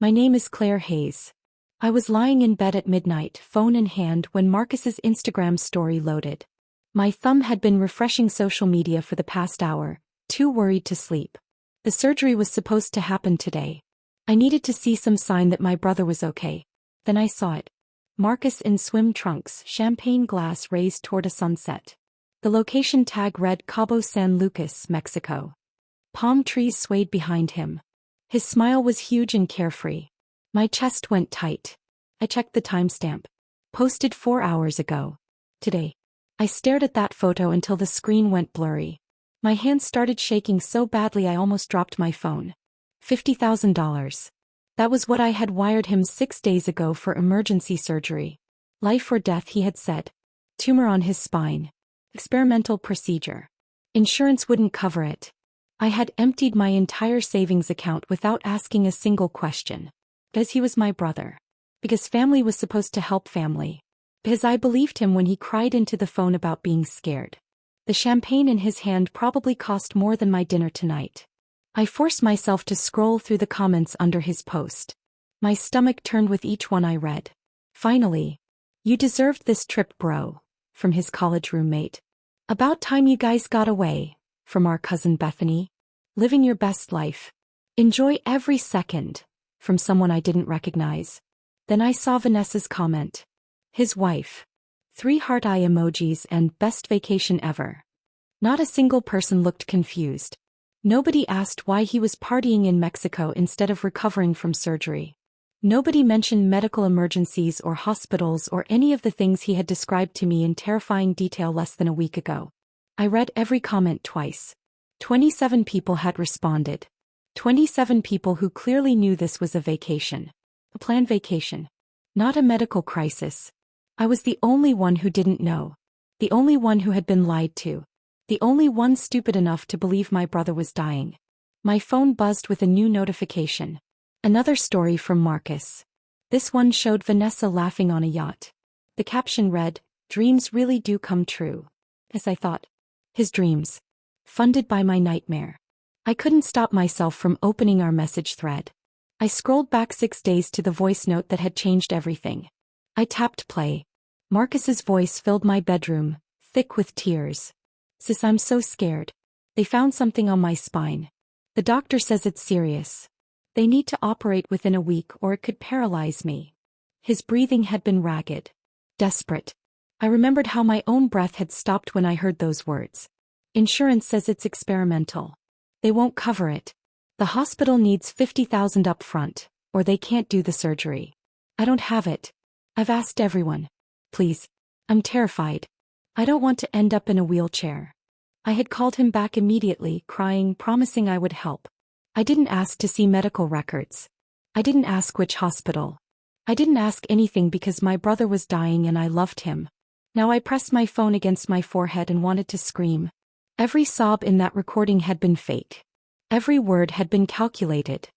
My name is Claire Hayes. I was lying in bed at midnight, phone in hand, when Marcus's Instagram story loaded. My thumb had been refreshing social media for the past hour, too worried to sleep. The surgery was supposed to happen today. I needed to see some sign that my brother was okay. Then I saw it. Marcus in swim trunks, champagne glass raised toward a sunset. The location tag read Cabo San Lucas, Mexico. Palm trees swayed behind him. His smile was huge and carefree. My chest went tight. I checked the timestamp. Posted 4 hours ago. Today. I stared at that photo until the screen went blurry. My hands started shaking so badly I almost dropped my phone. $50,000. That was what I had wired him 6 days ago for emergency surgery. Life or death, he had said. Tumor on his spine. Experimental procedure. Insurance wouldn't cover it. I had emptied my entire savings account without asking a single question. Because he was my brother. Because family was supposed to help family. Because I believed him when he cried into the phone about being scared. The champagne in his hand probably cost more than my dinner tonight. I forced myself to scroll through the comments under his post. My stomach turned with each one I read. Finally. You deserved this trip, bro. From his college roommate. About time you guys got away. From our cousin Bethany. Living your best life. Enjoy every second. From someone I didn't recognize. Then I saw Vanessa's comment. His wife. 3 heart eye emojis and best vacation ever. Not a single person looked confused. Nobody asked why he was partying in Mexico instead of recovering from surgery. Nobody mentioned medical emergencies or hospitals or any of the things he had described to me in terrifying detail less than a week ago. I read every comment twice. 27 people had responded. 27 people who clearly knew this was a vacation. A planned vacation. Not a medical crisis. I was the only one who didn't know. The only one who had been lied to. The only one stupid enough to believe my brother was dying. My phone buzzed with a new notification. Another story from Marcus. This one showed Vanessa laughing on a yacht. The caption read, "Dreams really do come true." As I thought. His dreams. Funded by my nightmare. I couldn't stop myself from opening our message thread. I scrolled back 6 days to the voice note that had changed everything. I tapped play. Marcus's voice filled my bedroom, thick with tears. "Sis, I'm so scared. They found something on my spine. The doctor says it's serious. They need to operate within a week or it could paralyze me." His breathing had been ragged. Desperate. I remembered how my own breath had stopped when I heard those words. "Insurance says it's experimental. They won't cover it. The hospital needs $50,000 up front, or they can't do the surgery. I don't have it. I've asked everyone. Please. I'm terrified. I don't want to end up in a wheelchair." I had called him back immediately, crying, promising I would help. I didn't ask to see medical records. I didn't ask which hospital. I didn't ask anything because my brother was dying and I loved him. Now I pressed my phone against my forehead and wanted to scream. Every sob in that recording had been fake. Every word had been calculated.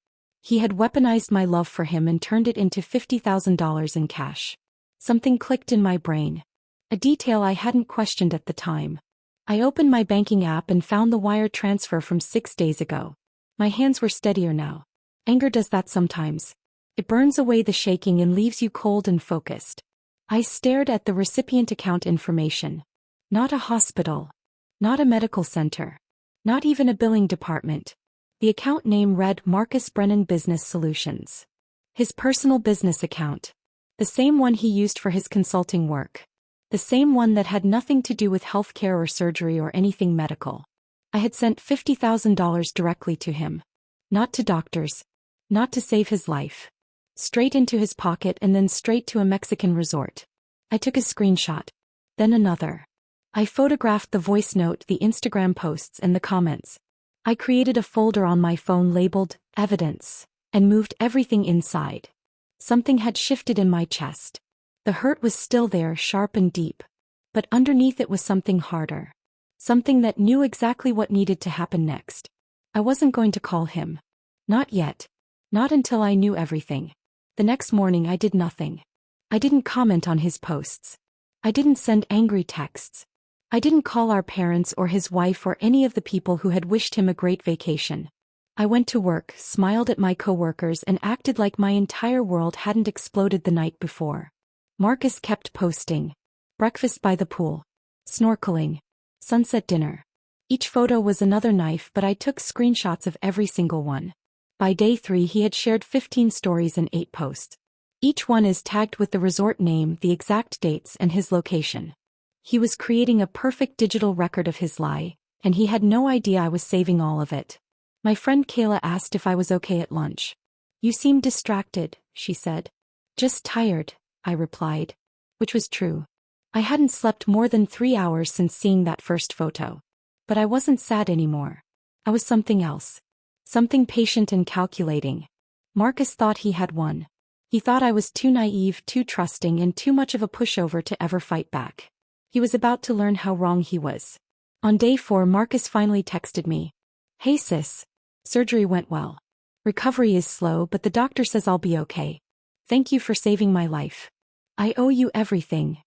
He had weaponized my love for him and turned it into $50,000 in cash. Something clicked in my brain. A detail I hadn't questioned at the time. I opened my banking app and found the wire transfer from 6 days ago. My hands were steadier now. Anger does that sometimes. It burns away the shaking and leaves you cold and focused. I stared at the recipient account information. Not a hospital. Not a medical center. Not even a billing department. The account name read Marcus Brennan Business Solutions. His personal business account. The same one he used for his consulting work. The same one that had nothing to do with healthcare or surgery or anything medical. I had sent $50,000 directly to him. Not to doctors. Not to save his life. Straight into his pocket and then straight to a Mexican resort. I took a screenshot. Then another. I photographed the voice note, the Instagram posts, and the comments. I created a folder on my phone labeled Evidence, and moved everything inside. Something had shifted in my chest. The hurt was still there, sharp and deep. But underneath it was something harder. Something that knew exactly what needed to happen next. I wasn't going to call him. Not yet. Not until I knew everything. The next morning I did nothing. I didn't comment on his posts. I didn't send angry texts. I didn't call our parents or his wife or any of the people who had wished him a great vacation. I went to work, smiled at my coworkers and acted like my entire world hadn't exploded the night before. Marcus kept posting. Breakfast by the pool. Snorkeling. Sunset dinner. Each photo was another knife, but I took screenshots of every single one. By day 3 he had shared 15 stories and 8 posts. Each one is tagged with the resort name, the exact dates and his location. He was creating a perfect digital record of his lie, and he had no idea I was saving all of it. My friend Kayla asked if I was okay at lunch. "You seem distracted," she said. "Just tired," I replied. Which was true. I hadn't slept more than 3 hours since seeing that first photo. But I wasn't sad anymore. I was something else. Something patient and calculating. Marcus thought he had won. He thought I was too naive, too trusting, and too much of a pushover to ever fight back. He was about to learn how wrong he was. On day 4, Marcus finally texted me. "Hey sis. Surgery went well. Recovery is slow, but the doctor says I'll be okay. Thank you for saving my life. I owe you everything."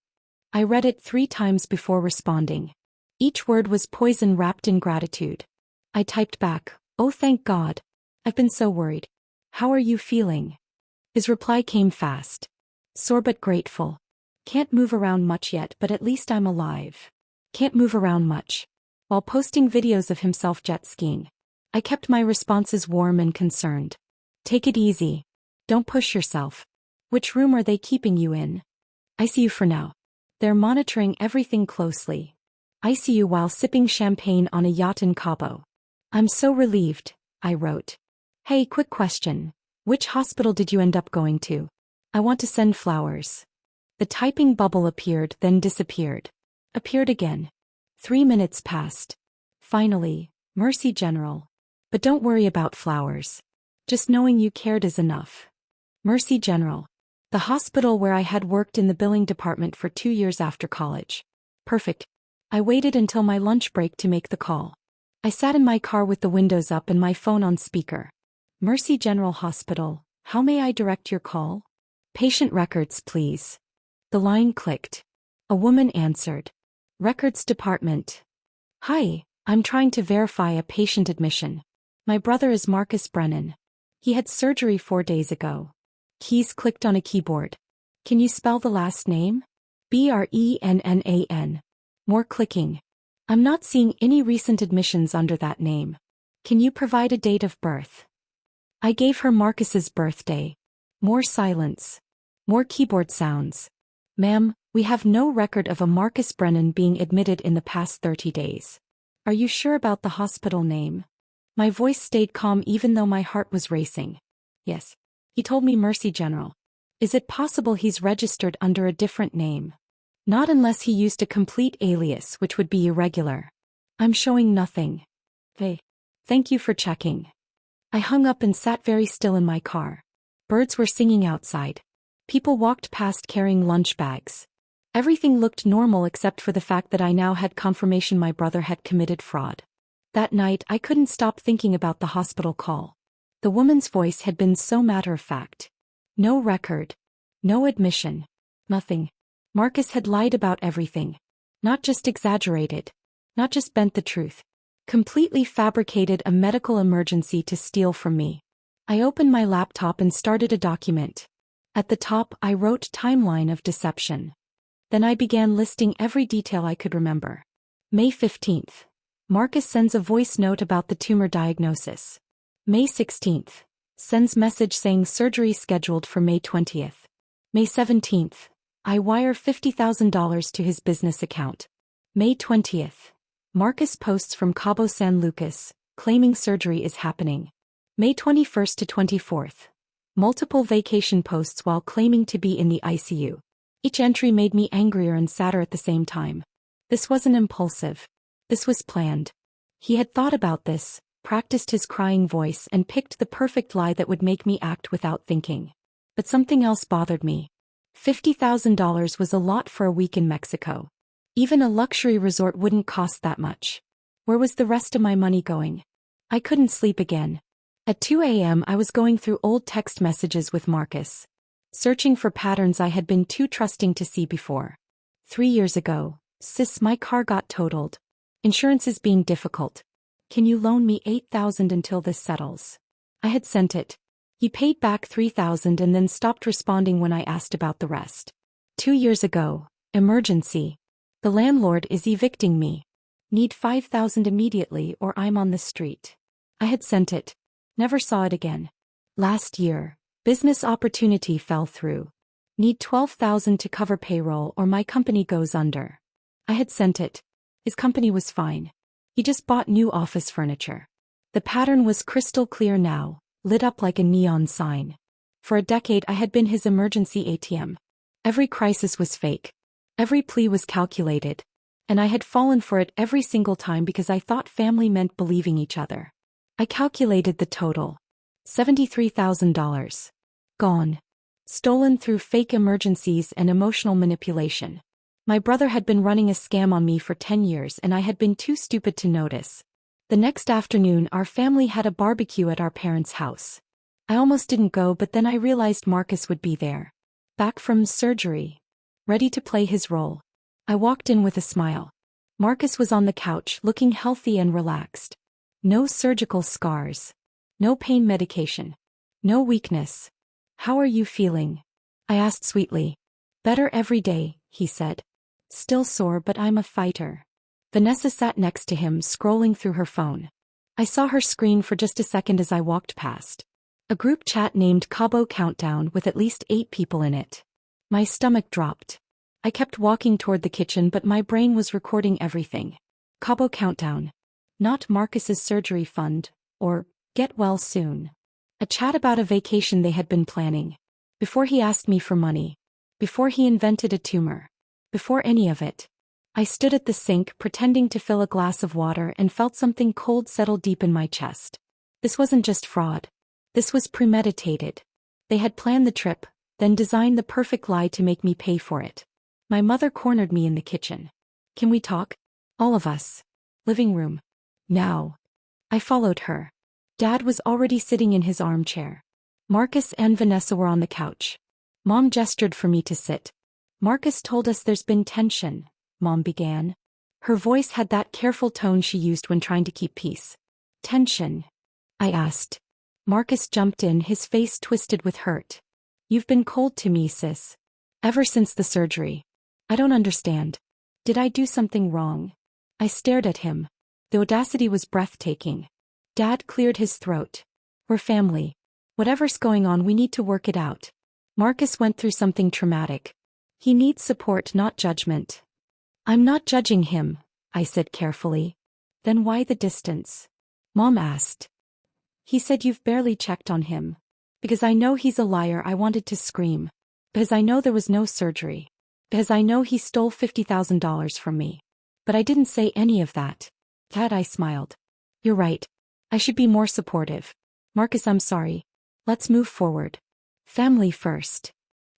I read it 3 times before responding. Each word was poison wrapped in gratitude. I typed back, "Oh thank God. I've been so worried. How are you feeling?" His reply came fast. "Sore but grateful. Can't move around much yet, but at least I'm alive." Can't move around much. While posting videos of himself jet skiing. I kept my responses warm and concerned. "Take it easy. Don't push yourself. Which room are they keeping you in?" "ICU for now. They're monitoring everything closely. ICU while sipping champagne on a yacht in Cabo." "I'm so relieved," I wrote. "Hey, quick question. Which hospital did you end up going to? I want to send flowers." The typing bubble appeared, then disappeared. Appeared again. 3 minutes passed. Finally, "Mercy General. But don't worry about flowers. Just knowing you cared is enough. Mercy General. The hospital where I had worked in the billing department for 2 years after college." Perfect. I waited until my lunch break to make the call. I sat in my car with the windows up and my phone on speaker. "Mercy General Hospital, how may I direct your call?" "Patient records, please." The line clicked. A woman answered. "Records department." "Hi, I'm trying to verify a patient admission. My brother is Marcus Brennan. He had surgery 4 days ago." Keys clicked on a keyboard. "Can you spell the last name?" "Brennan." More clicking. "I'm not seeing any recent admissions under that name. Can you provide a date of birth?" I gave her Marcus's birthday. More silence. More keyboard sounds. "Ma'am, we have no record of a Marcus Brennan being admitted in the past 30 days. Are you sure about the hospital name?" My voice stayed calm even though my heart was racing. "Yes. He told me Mercy General. Is it possible he's registered under a different name?" "Not unless he used a complete alias, which would be irregular." "I'm showing nothing." "Hey. Thank you for checking." I hung up and sat very still in my car. Birds were singing outside. People walked past carrying lunch bags. Everything looked normal except for the fact that I now had confirmation my brother had committed fraud. That night I couldn't stop thinking about the hospital call. The woman's voice had been so matter-of-fact. No record. No admission. Nothing. Marcus had lied about everything. Not just exaggerated. Not just bent the truth. Completely fabricated a medical emergency to steal from me. I opened my laptop and started a document. At the top I wrote "Timeline of Deception." Then I began listing every detail I could remember. May 15th. Marcus sends a voice note about the tumor diagnosis. May 16th. Sends message saying surgery scheduled for May 20th. May 17th. I wire $50,000 to his business account. May 20th. Marcus posts from Cabo San Lucas, claiming surgery is happening. May 21st to 24th. Multiple vacation posts while claiming to be in the ICU. Each entry made me angrier and sadder at the same time. This wasn't impulsive. This was planned. He had thought about this, practiced his crying voice, and picked the perfect lie that would make me act without thinking. But something else bothered me. $50,000 was a lot for a week in Mexico. Even a luxury resort wouldn't cost that much. Where was the rest of my money going? I couldn't sleep again. At 2 a.m. I was going through old text messages with Marcus, searching for patterns I had been too trusting to see before. 3 years ago, sis, my car got totaled. Insurance is being difficult. Can you loan me $8,000 until this settles? I had sent it. He paid back $3,000 and then stopped responding when I asked about the rest. 2 years ago. Emergency. The landlord is evicting me. Need $5,000 immediately or I'm on the street. I had sent it. Never saw it again. Last year. Business opportunity fell through. Need $12,000 to cover payroll or my company goes under. I had sent it. His company was fine. He just bought new office furniture. The pattern was crystal clear now, lit up like a neon sign. For a decade I had been his emergency ATM. Every crisis was fake. Every plea was calculated. And I had fallen for it every single time because I thought family meant believing each other. I calculated the total. $73,000. Gone. Stolen through fake emergencies and emotional manipulation. My brother had been running a scam on me for 10 years and I had been too stupid to notice. The next afternoon our family had a barbecue at our parents' house. I almost didn't go but then I realized Marcus would be there. Back from surgery. Ready to play his role. I walked in with a smile. Marcus was on the couch looking healthy and relaxed. No surgical scars. No pain medication. No weakness. How are you feeling? I asked sweetly. Better every day, he said. Still sore but I'm a fighter. Vanessa sat next to him scrolling through her phone. I saw her screen for just a second as I walked past. A group chat named Cabo Countdown with at least 8 people in it. My stomach dropped. I kept walking toward the kitchen but my brain was recording everything. Cabo Countdown. Not Marcus's surgery fund, or get well soon. A chat about a vacation they had been planning. Before he asked me for money. Before he invented a tumor. Before any of it. I stood at the sink pretending to fill a glass of water and felt something cold settle deep in my chest. This wasn't just fraud. This was premeditated. They had planned the trip, then designed the perfect lie to make me pay for it. My mother cornered me in the kitchen. Can we talk? All of us. Living room. Now. I followed her. Dad was already sitting in his armchair. Marcus and Vanessa were on the couch. Mom gestured for me to sit. Marcus told us there's been tension, Mom began. Her voice had that careful tone she used when trying to keep peace. Tension? I asked. Marcus jumped in, his face twisted with hurt. You've been cold to me, sis. Ever since the surgery. I don't understand. Did I do something wrong? I stared at him. The audacity was breathtaking. Dad cleared his throat. We're family. Whatever's going on, we need to work it out. Marcus went through something traumatic. He needs support, not judgment. I'm not judging him, I said carefully. Then why the distance? Mom asked. He said you've barely checked on him. Because I know he's a liar, I wanted to scream. Because I know there was no surgery. Because I know he stole $50,000 from me. But I didn't say any of that. Dad, I smiled. You're right. I should be more supportive. Marcus, I'm sorry. Let's move forward. Family first.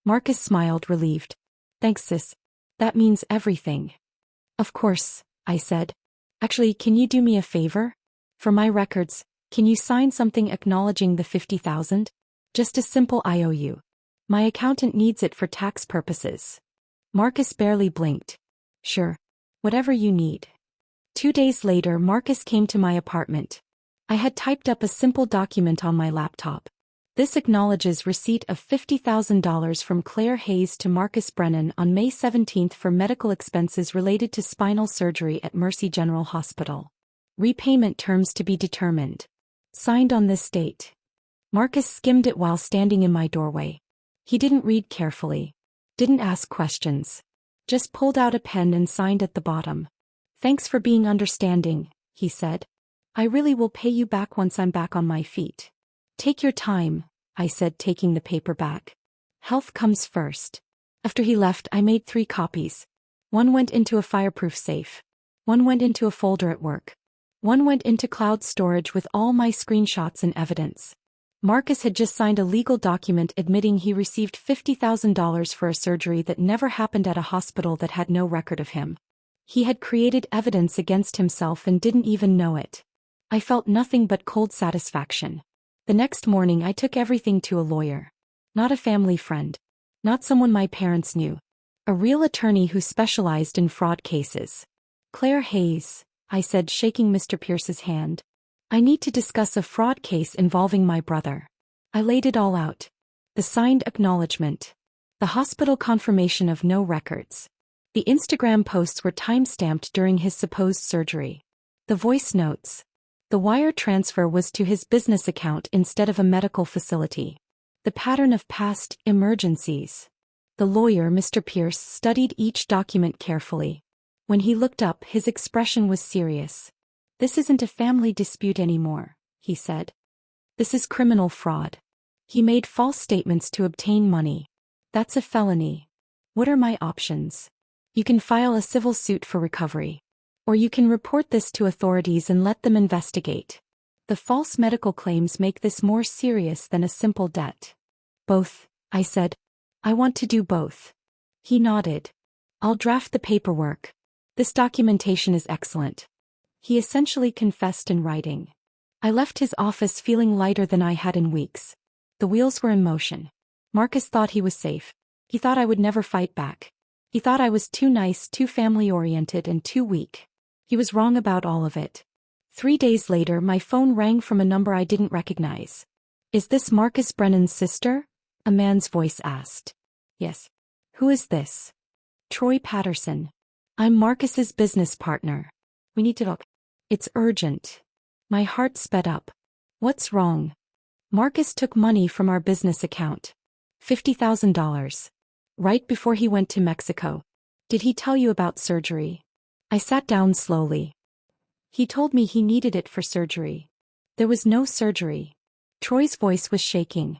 Marcus smiled, relieved. Thanks, sis. That means everything. Of course, I said. Actually, can you do me a favor? For my records, can you sign something acknowledging the $50,000? Just a simple IOU. My accountant needs it for tax purposes. Marcus barely blinked. Sure. Whatever you need. 2 days later, Marcus came to my apartment. I had typed up a simple document on my laptop. This acknowledges receipt of $50,000 from Claire Hayes to Marcus Brennan on May 17 for medical expenses related to spinal surgery at Mercy General Hospital. Repayment terms to be determined. Signed on this date. Marcus skimmed it while standing in my doorway. He didn't read carefully. Didn't ask questions. Just pulled out a pen and signed at the bottom. Thanks for being understanding, he said. I really will pay you back once I'm back on my feet. Take your time, I said, taking the paper back. Health comes first. After he left, I made 3 copies. One went into a fireproof safe. One went into a folder at work. One went into cloud storage with all my screenshots and evidence. Marcus had just signed a legal document admitting he received $50,000 for a surgery that never happened at a hospital that had no record of him. He had created evidence against himself and didn't even know it. I felt nothing but cold satisfaction. The next morning I took everything to a lawyer. Not a family friend. Not someone my parents knew. A real attorney who specialized in fraud cases. Claire Hayes, I said, shaking Mr. Pierce's hand. "I need to discuss a fraud case involving my brother." I laid it all out. The signed acknowledgement. The hospital confirmation of no records. The Instagram posts were time-stamped during his supposed surgery. The voice notes. The wire transfer was to his business account instead of a medical facility. The pattern of past emergencies. The lawyer, Mr. Pierce, studied each document carefully. When he looked up, his expression was serious. "This isn't a family dispute anymore," he said. "This is criminal fraud. He made false statements to obtain money. That's a felony. What are my options? You can file a civil suit for recovery. Or you can report this to authorities and let them investigate. The false medical claims make this more serious than a simple debt." "Both," I said. "I want to do both." He nodded. "I'll draft the paperwork. This documentation is excellent." He essentially confessed in writing. I left his office feeling lighter than I had in weeks. The wheels were in motion. Marcus thought he was safe. He thought I would never fight back. He thought I was too nice, too family-oriented, and too weak. He was wrong about all of it. 3 days later, my phone rang from a number I didn't recognize. "Is this Marcus Brennan's sister?" a man's voice asked. "Yes." "Who is this?" "Troy Patterson. I'm Marcus's business partner. We need to talk." "It's urgent." My heart sped up. "What's wrong?" "Marcus took money from our business account. $50,000. Right before he went to Mexico." "Did he tell you about surgery?" I sat down slowly. "He told me he needed it for surgery." "There was no surgery." Troy's voice was shaking.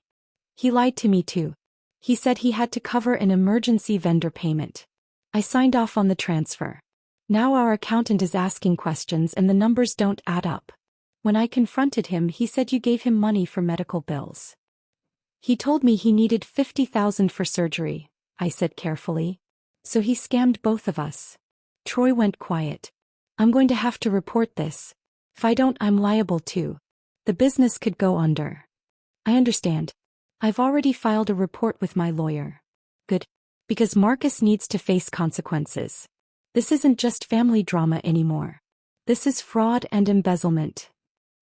"He lied to me too. He said he had to cover an emergency vendor payment. I signed off on the transfer. Now our accountant is asking questions and the numbers don't add up. When I confronted him, he said you gave him money for medical bills." "He told me he needed $50,000 for surgery," I said carefully. "So he scammed both of us." Troy went quiet. "I'm going to have to report this. If I don't, I'm liable too. The business could go under." "I understand. I've already filed a report with my lawyer." "Good. Because Marcus needs to face consequences. This isn't just family drama anymore. This is fraud and embezzlement."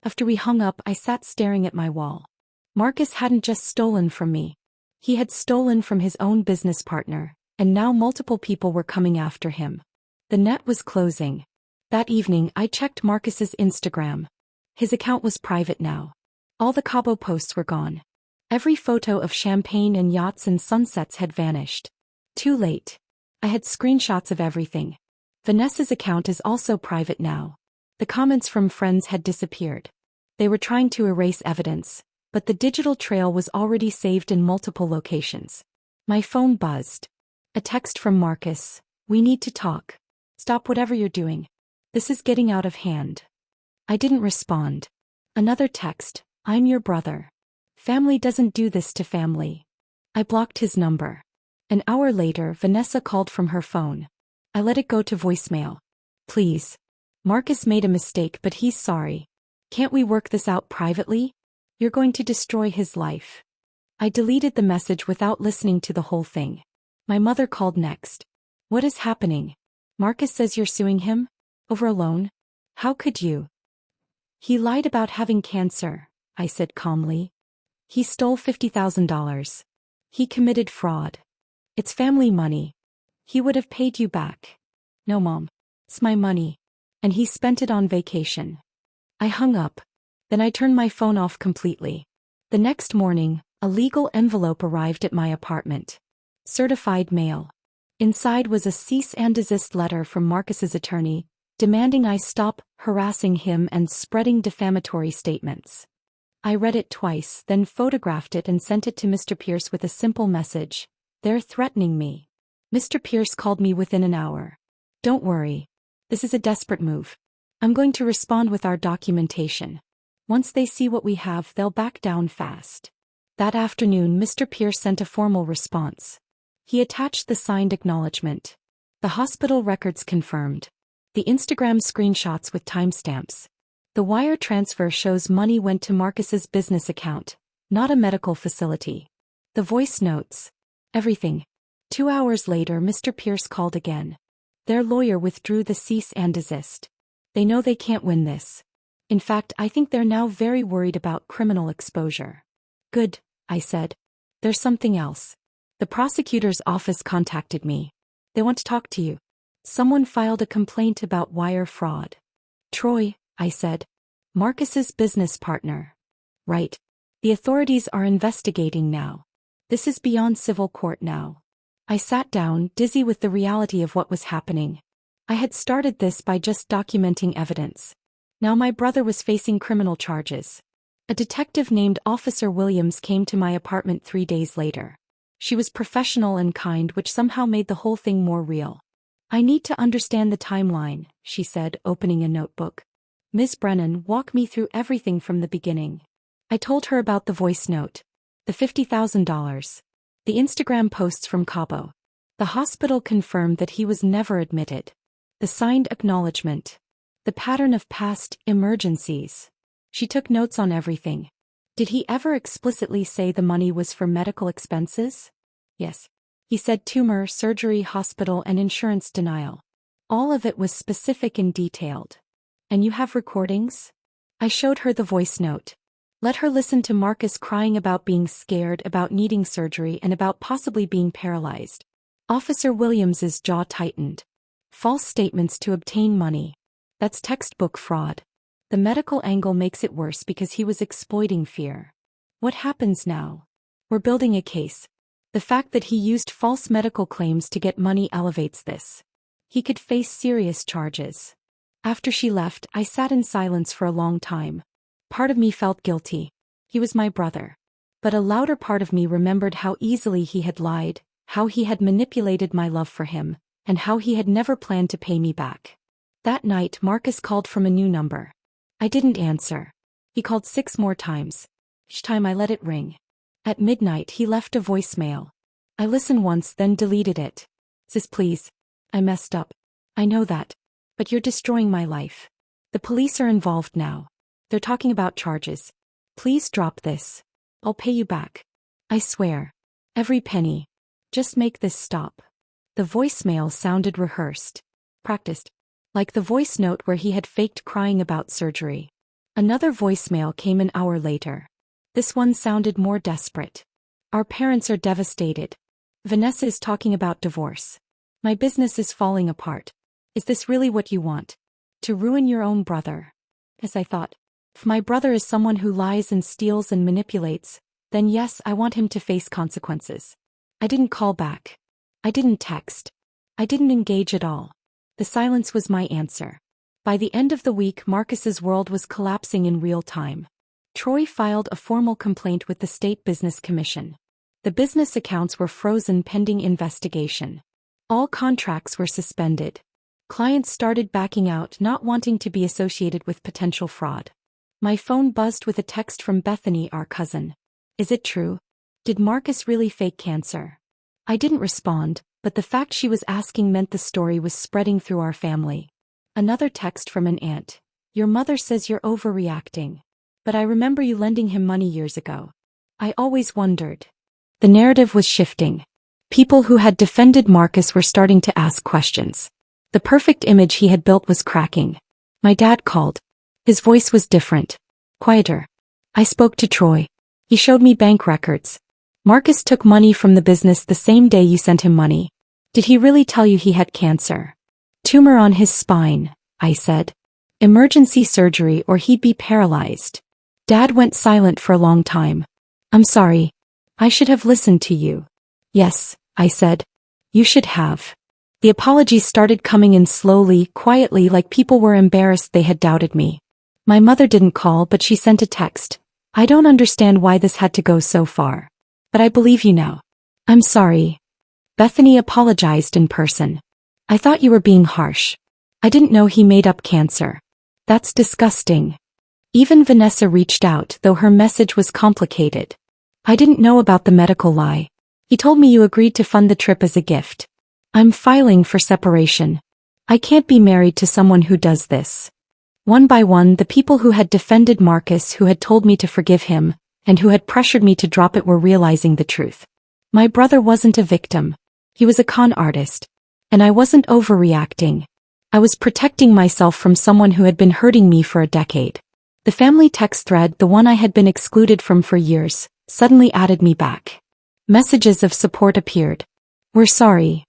After we hung up, I sat staring at my wall. Marcus hadn't just stolen from me. He had stolen from his own business partner, and now multiple people were coming after him. The net was closing. That evening, I checked Marcus's Instagram. His account was private now. All the Cabo posts were gone. Every photo of champagne and yachts and sunsets had vanished. Too late. I had screenshots of everything. Vanessa's account is also private now. The comments from friends had disappeared. They were trying to erase evidence, but the digital trail was already saved in multiple locations. My phone buzzed. A text from Marcus. "We need to talk. Stop whatever you're doing. This is getting out of hand." I didn't respond. Another text. "I'm your brother. Family doesn't do this to family." I blocked his number. An hour later, Vanessa called from her phone. I let it go to voicemail. "Please. Marcus made a mistake, but he's sorry. Can't we work this out privately? You're going to destroy his life." I deleted the message without listening to the whole thing. My mother called next. "What is happening? Marcus says you're suing him? Over a loan? How could you?" "He lied about having cancer," I said calmly. "He stole $50,000. He committed fraud. It's family money. He would have paid you back." "No, Mom. It's my money. And he spent it on vacation." I hung up. Then I turned my phone off completely. The next morning, a legal envelope arrived at my apartment. Certified mail. Inside was a cease and desist letter from Marcus's attorney, demanding I stop harassing him and spreading defamatory statements. I read it twice, then photographed it and sent it to Mr. Pierce with a simple message. "They're threatening me." Mr. Pierce called me within an hour. "Don't worry. This is a desperate move. I'm going to respond with our documentation. Once they see what we have, they'll back down fast." That afternoon, Mr. Pierce sent a formal response. He attached the signed acknowledgement. The hospital records confirmed. The Instagram screenshots with timestamps. The wire transfer shows money went to Marcus's business account, not a medical facility. The voice notes. Everything. 2 hours later, Mr. Pierce called again. Their lawyer withdrew the cease and desist. They know they can't win this. In fact, I think they're now very worried about criminal exposure. Good, I said. There's something else. The prosecutor's office contacted me. They want to talk to you. Someone filed a complaint about wire fraud. Troy, I said. Marcus's business partner. Right. The authorities are investigating now. This is beyond civil court now. I sat down, dizzy with the reality of what was happening. I had started this by just documenting evidence. Now my brother was facing criminal charges. A detective named Officer Williams came to my apartment 3 days later. She was professional and kind, which somehow made the whole thing more real. I need to understand the timeline, she said, opening a notebook. Ms. Brennan, walk me through everything from the beginning. I told her about the voice note. The $50,000. The Instagram posts from Cabo. The hospital confirmed that he was never admitted. The signed acknowledgement. The pattern of past emergencies. She took notes on everything. Did he ever explicitly say the money was for medical expenses? Yes. He said tumor, surgery, hospital, and insurance denial. All of it was specific and detailed. And you have recordings? I showed her the voice note. Let her listen to Marcus crying about being scared, about needing surgery, and about possibly being paralyzed. Officer Williams's jaw tightened. False statements to obtain money. That's textbook fraud. The medical angle makes it worse because he was exploiting fear. What happens now? We're building a case. The fact that he used false medical claims to get money elevates this. He could face serious charges. After she left, I sat in silence for a long time. Part of me felt guilty. He was my brother. But a louder part of me remembered how easily he had lied, how he had manipulated my love for him, and how he had never planned to pay me back. That night, Marcus called from a new number. I didn't answer. He called 6 more times. Each time I let it ring. At midnight, he left a voicemail. I listened once, then deleted it. Sis, please. I messed up. I know that. But you're destroying my life. The police are involved now. They're talking about charges. Please drop this. I'll pay you back. I swear. Every penny. Just make this stop. The voicemail sounded rehearsed. Practiced. Like the voice note where he had faked crying about surgery. Another voicemail came an hour later. This one sounded more desperate. Our parents are devastated. Vanessa is talking about divorce. My business is falling apart. Is this really what you want? To ruin your own brother? As I thought. If my brother is someone who lies and steals and manipulates, then yes, I want him to face consequences. I didn't call back. I didn't text. I didn't engage at all. The silence was my answer. By the end of the week, Marcus's world was collapsing in real time. Troy filed a formal complaint with the State Business Commission. The business accounts were frozen pending investigation. All contracts were suspended. Clients started backing out, not wanting to be associated with potential fraud. My phone buzzed with a text from Bethany, our cousin. Is it true? Did Marcus really fake cancer? I didn't respond, but the fact she was asking meant the story was spreading through our family. Another text from an aunt. Your mother says you're overreacting. But I remember you lending him money years ago. I always wondered. The narrative was shifting. People who had defended Marcus were starting to ask questions. The perfect image he had built was cracking. My dad called. His voice was different. Quieter. I spoke to Troy. He showed me bank records. Marcus took money from the business the same day you sent him money. Did he really tell you he had cancer? Tumor on his spine, I said. Emergency surgery or he'd be paralyzed. Dad went silent for a long time. I'm sorry. I should have listened to you. Yes, I said. You should have. The apologies started coming in slowly, quietly, like people were embarrassed they had doubted me. My mother didn't call, but she sent a text. I don't understand why this had to go so far. But I believe you now. I'm sorry. Bethany apologized in person. I thought you were being harsh. I didn't know he made up cancer. That's disgusting. Even Vanessa reached out, though her message was complicated. I didn't know about the medical lie. He told me you agreed to fund the trip as a gift. I'm filing for separation. I can't be married to someone who does this. One by one, the people who had defended Marcus, who had told me to forgive him, and who had pressured me to drop it were realizing the truth. My brother wasn't a victim. He was a con artist. And I wasn't overreacting. I was protecting myself from someone who had been hurting me for a decade. The family text thread, the one I had been excluded from for years, suddenly added me back. Messages of support appeared. "We're sorry.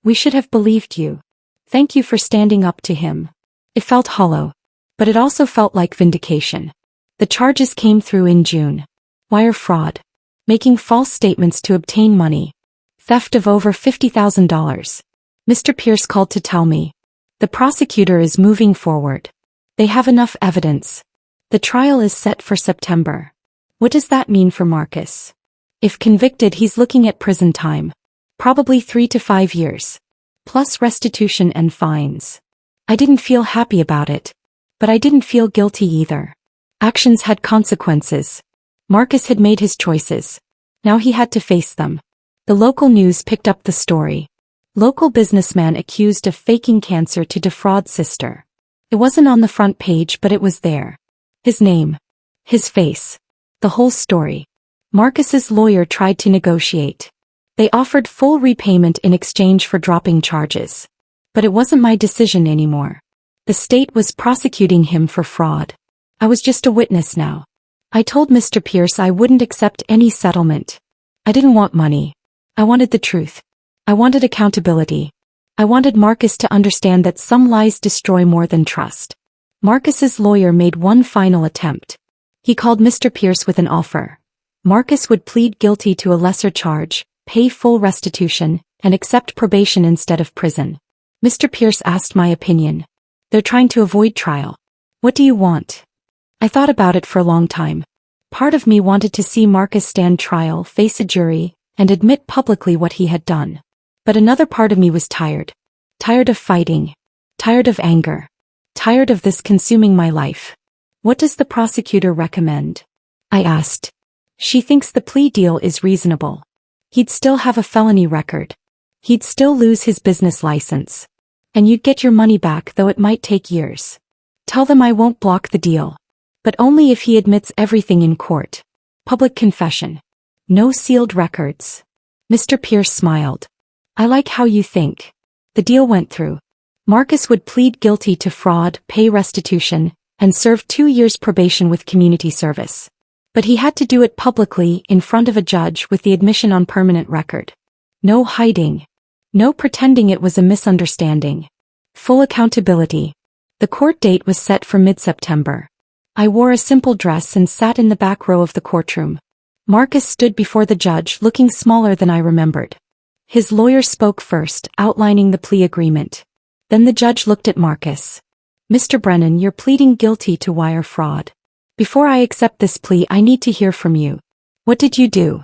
We should have believed you. Thank you for standing up to him." It felt hollow. But it also felt like vindication. The charges came through in June. Wire fraud. Making false statements to obtain money. Theft of over $50,000. Mr. Pierce called to tell me. The prosecutor is moving forward. They have enough evidence. The trial is set for September. What does that mean for Marcus? If convicted, he's looking at prison time. Probably 3 to 5 years. Plus restitution and fines. I didn't feel happy about it. But I didn't feel guilty either. Actions had consequences. Marcus had made his choices. Now he had to face them. The local news picked up the story. Local businessman accused of faking cancer to defraud sister. It wasn't on the front page, but it was there. His name. His face. The whole story. Marcus's lawyer tried to negotiate. They offered full repayment in exchange for dropping charges. But it wasn't my decision anymore. The state was prosecuting him for fraud. I was just a witness now. I told Mr. Pierce I wouldn't accept any settlement. I didn't want money. I wanted the truth. I wanted accountability. I wanted Marcus to understand that some lies destroy more than trust. Marcus's lawyer made one final attempt. He called Mr. Pierce with an offer. Marcus would plead guilty to a lesser charge, pay full restitution, and accept probation instead of prison. Mr. Pierce asked my opinion. They're trying to avoid trial. What do you want? I thought about it for a long time. Part of me wanted to see Marcus stand trial, face a jury, and admit publicly what he had done. But another part of me was tired. Tired of fighting. Tired of anger. Tired of this consuming my life. What does the prosecutor recommend? I asked. She thinks the plea deal is reasonable. He'd still have a felony record. He'd still lose his business license. And you'd get your money back, though it might take years. Tell them I won't block the deal. But only if he admits everything in court. Public confession. No sealed records. Mr. Pierce smiled. I like how you think. The deal went through. Marcus would plead guilty to fraud, pay restitution, and serve 2 years probation with community service. But he had to do it publicly, in front of a judge, with the admission on permanent record. No hiding. No pretending it was a misunderstanding. Full accountability. The court date was set for mid-September. I wore a simple dress and sat in the back row of the courtroom. Marcus stood before the judge, looking smaller than I remembered. His lawyer spoke first, outlining the plea agreement. Then the judge looked at Marcus. Mr. Brennan, you're pleading guilty to wire fraud. Before I accept this plea, I need to hear from you. What did you do?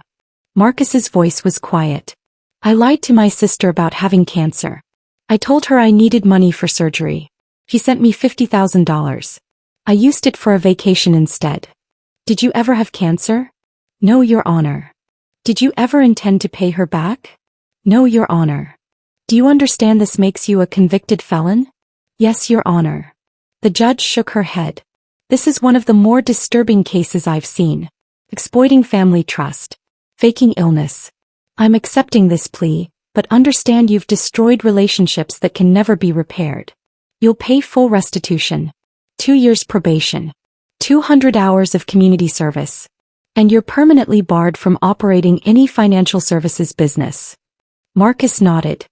Marcus's voice was quiet. I lied to my sister about having cancer. I told her I needed money for surgery. She sent me $50,000. I used it for a vacation instead. Did you ever have cancer? No, Your Honor. Did you ever intend to pay her back? No, Your Honor. Do you understand this makes you a convicted felon? Yes, Your Honor. The judge shook her head. This is one of the more disturbing cases I've seen. Exploiting family trust. Faking illness. I'm accepting this plea, but understand you've destroyed relationships that can never be repaired. You'll pay full restitution. 2 years probation. 200 hours of community service. And you're permanently barred from operating any financial services business. Marcus nodded.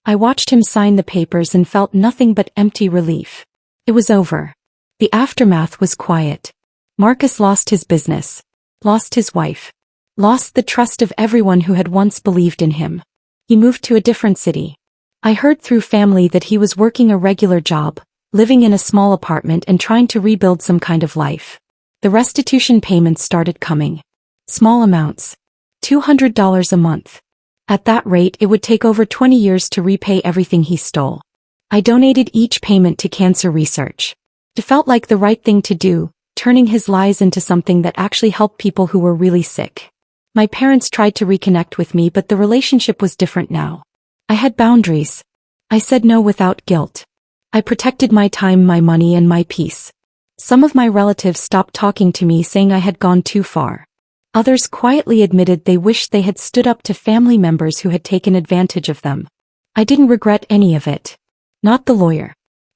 I watched him sign the papers and felt nothing but empty relief. It was over. The aftermath was quiet. Marcus lost his business. Lost his wife. Lost the trust of everyone who had once believed in him. He moved to a different city. I heard through family that he was working a regular job, living in a small apartment and trying to rebuild some kind of life. The restitution payments started coming. Small amounts. $200 a month. At that rate, it would take over 20 years to repay everything he stole. I donated each payment to cancer research. It felt like the right thing to do, turning his lies into something that actually helped people who were really sick. My parents tried to reconnect with me, but the relationship was different now. I had boundaries. I said no without guilt. I protected my time, my money, and my peace. Some of my relatives stopped talking to me, saying I had gone too far. Others quietly admitted they wished they had stood up to family members who had taken advantage of them. I didn't regret any of it. Not the lawyer.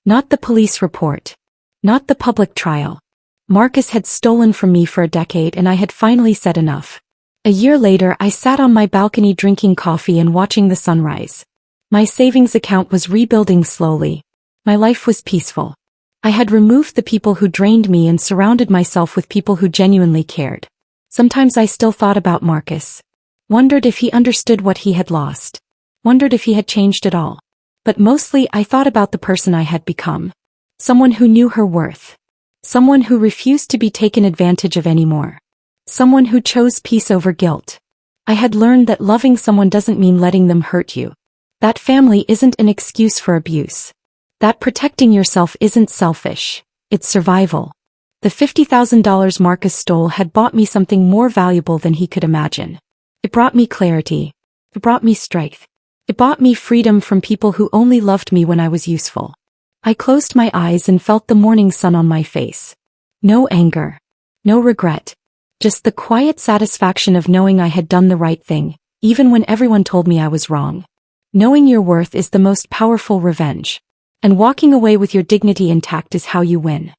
Not the police report. Not the public trial. Marcus had stolen from me for a decade and I had finally said enough. A year later, I sat on my balcony drinking coffee and watching the sunrise. My savings account was rebuilding slowly. My life was peaceful. I had removed the people who drained me and surrounded myself with people who genuinely cared. Sometimes I still thought about Marcus. Wondered if he understood what he had lost. Wondered if he had changed at all. But mostly I thought about the person I had become. Someone who knew her worth. Someone who refused to be taken advantage of anymore. Someone who chose peace over guilt. I had learned that loving someone doesn't mean letting them hurt you. That family isn't an excuse for abuse. That protecting yourself isn't selfish. It's survival. The $50,000 Marcus stole had bought me something more valuable than he could imagine. It brought me clarity. It brought me strength. It bought me freedom from people who only loved me when I was useful. I closed my eyes and felt the morning sun on my face. No anger. No regret. Just the quiet satisfaction of knowing I had done the right thing, even when everyone told me I was wrong. Knowing your worth is the most powerful revenge. And walking away with your dignity intact is how you win.